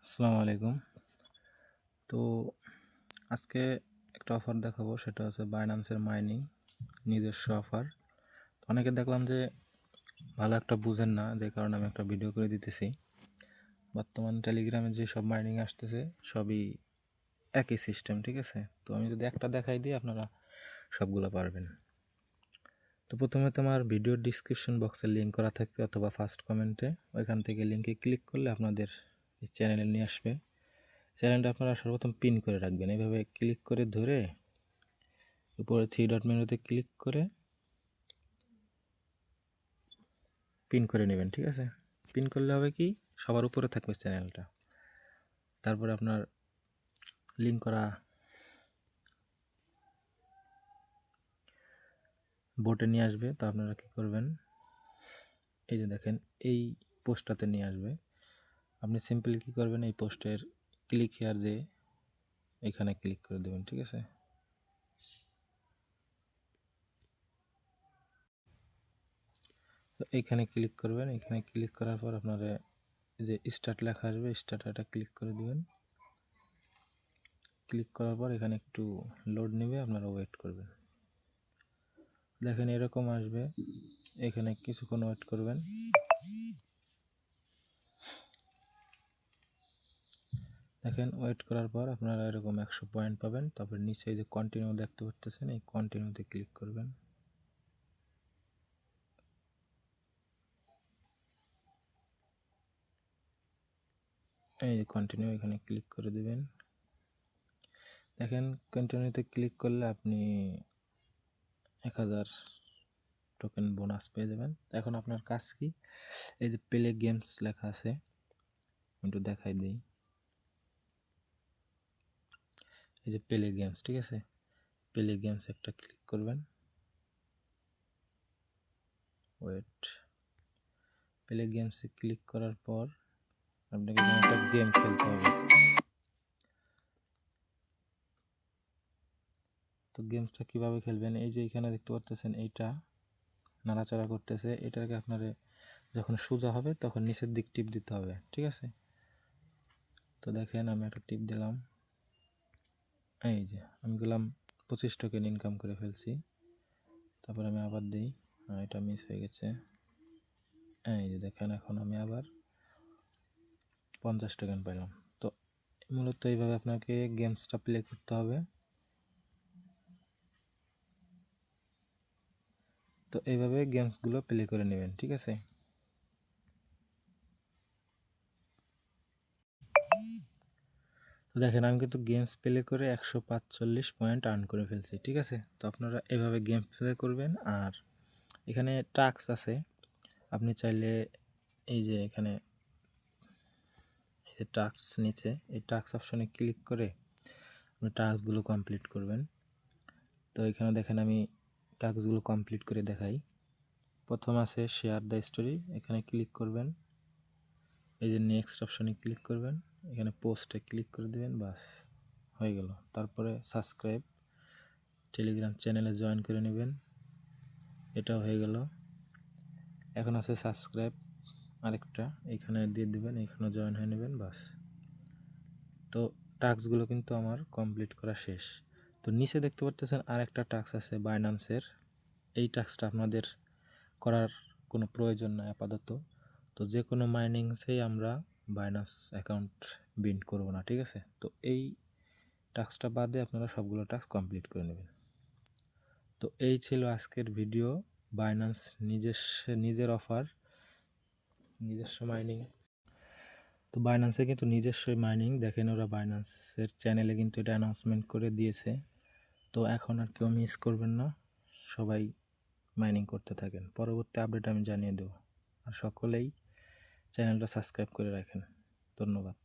আসসালামু আলাইকুম। তো আজকে একটা অফার দেখাবো, সেটা হচ্ছে বাইন্যান্সের মাইনিং নিজস্ব অফার। অনেকে দেখলাম যে ভালো একটা বুঝেন না, যে কারণে আমি একটা ভিডিও করে দিতেছি। বর্তমান টেলিগ্রামে যে সব মাইনিং আসতেছে সবই একই সিস্টেম, ঠিক আছে? তো আমি যদি একটা দেখাই দিই আপনারা সবগুলো পারবেন। তো প্রথমে তোমার ভিডিওর ডিসক্রিপশন বক্সে লিঙ্ক করা থাকবে অথবা ফার্স্ট কমেন্টে, ওইখান থেকে লিঙ্কে ক্লিক করলে আপনাদের এই চ্যানেলে নিয়ে আসবে। চ্যানেলটা আপনারা সর্বপ্রথম পিন করে রাখবেন, এইভাবে ক্লিক করে ধরে উপরে থ্রি ডট মেনুতে ক্লিক করে পিন করে নেবেন, ঠিক আছে? পিন করলে হবে কি, সবার উপরে থাকবে চ্যানেলটা। তারপরে আপনার লিঙ্ক করা বোটে নিয়ে আসবে। তো আপনারা কী করবেন, এই যে দেখেন এই পোস্টটাতে নিয়ে আসবে। আপনি সিম্পলি কী করবেন, এই পোস্টের ক্লিক হেয়ার যে এখানে ক্লিক করে দেবেন, ঠিক আছে? তো এইখানে ক্লিক করবেন। এখানে ক্লিক করার পর আপনার যে স্টার্ট লেখা আসবে, স্টার্টটা ক্লিক করে দেবেন। ক্লিক করার পর এখানে একটু লোড নেবে, আপনারা ওয়েট করবেন। দেখেন এরকম আসবে, এখানে কিছুক্ষণ ওয়েট করবেন। দেখেন ওয়েট করার পর আপনারা এরকম 100 পয়েন্ট পাবেন। তারপর নিচে এই যে কন্টিনিউ দেখতে পাচ্ছেন, এই কন্টিনিউতে ক্লিক করবেন। এই যে কন্টিনিউ, এখানে ক্লিক করে দিবেন। দেখেন কন্টিনিউতে ক্লিক করলে আপনি 1000 টোকেন বোনাস পেয়ে যাবেন। এখন আপনার কাজ কি, এই যে প্লে গেমস লেখা আছে, একটু দেখাই দিই। এই যে প্লে গেমস, ঠিক আছে? প্লে গেমস একটা ক্লিক করবেন। ওয়েট, প্লে গেমসে ক্লিক করার পর আপনাকে এখানে একটা গেম খেলতে হবে। তো গেমসটা কীভাবে খেলবেন, এই যে এখানে দেখতে পাচ্ছেন এইটা নাড়াচাড়া করতেছে, এটাকে আপনারে যখন সোজা হবে তখন নিচের দিক টিপ দিতে হবে, ঠিক আছে? তো দেখেন আমি একটা টিপ দিলাম, এই যে আমি গেলাম 25 টোকেন ইনকাম করে ফেলছি। তারপর আমি আবার দিই, এটা মিস হয়ে গেছে। এই যে দেখেন এখন আমি আবার 50 টোকেন পেলাম। তো মূলত এইভাবে আপনাকে গেমসটা প্লে করতে হবে। তো এইভাবে গেমসগুলো প্লে করে নেবেন, ঠিক আছে? তো দেখেন আমি কিন্তু গেমস প্লে করে 145 পয়েন্ট আর্ন করে ফেলছি, ঠিক আছে? তো আপনারা এভাবে গেমস প্লে করবেন। আর এখানে টাস্ক আছে, আপনি চাইলে এই যে এখানে এই যে টাস্ক নিচে এই টাস্ক অপশনে ক্লিক করে আপনি টাস্কগুলো কমপ্লিট করবেন। তো এখানে দেখেন আমি টাস্কগুলো কমপ্লিট করে দেখাই। প্রথম আছে শেয়ার দ্য স্টোরি, এখানে ক্লিক করবেন। এই যে নেক্সট অপশনে ক্লিক করবেন, এখানে পোস্টে ক্লিক করে দেবেন, বাস হয়ে গেল। তারপরে সাবস্ক্রাইব, টেলিগ্রাম চ্যানেলে জয়েন করে নেবেন, এটাও হয়ে গেল। এখন আছে সাবস্ক্রাইব আরেকটা, এখানে দিয়ে দেবেন, এখানে জয়েন হয়ে নেবেন, বাস। তো টাস্কগুলো কিন্তু আমার কমপ্লিট করা শেষ। তো নিচে দেখতে পাচ্ছেন আরেকটা টাস্ক আছে বাইন্যান্সের, এই টাস্কটা আপনাদের করার কোনো প্রয়োজন নাই আপাতত। তো যে কোনো মাইনিংসেই আমরা বাইন্যান্স অ্যাকাউন্ট বিল্ড করব না, ঠিক আছে? তো এই টাস্কটা বাদে আপনারা সবগুলো টাস্ক কমপ্লিট করে নেবেন। তো এই ছিল আজকের ভিডিও, বাইন্যান্স নিজের অফার, নিজস্ব মাইনিং। তো বাইন্যান্সে কিন্তু নিজস্ব মাইনিং, দেখেন ওরা বাইন্যান্সের চ্যানেলে কিন্তু এটা অ্যানাউন্সমেন্ট করে দিয়েছে। তো এখন আর কেউ মিস করবেন না, সবাই মাইনিং করতে থাকেন। পরবর্তী আপডেট আমি জানিয়ে দেবো। আর সকলেই চ্যানেলটা সাবস্ক্রাইব করে রাখেন। ধন্যবাদ।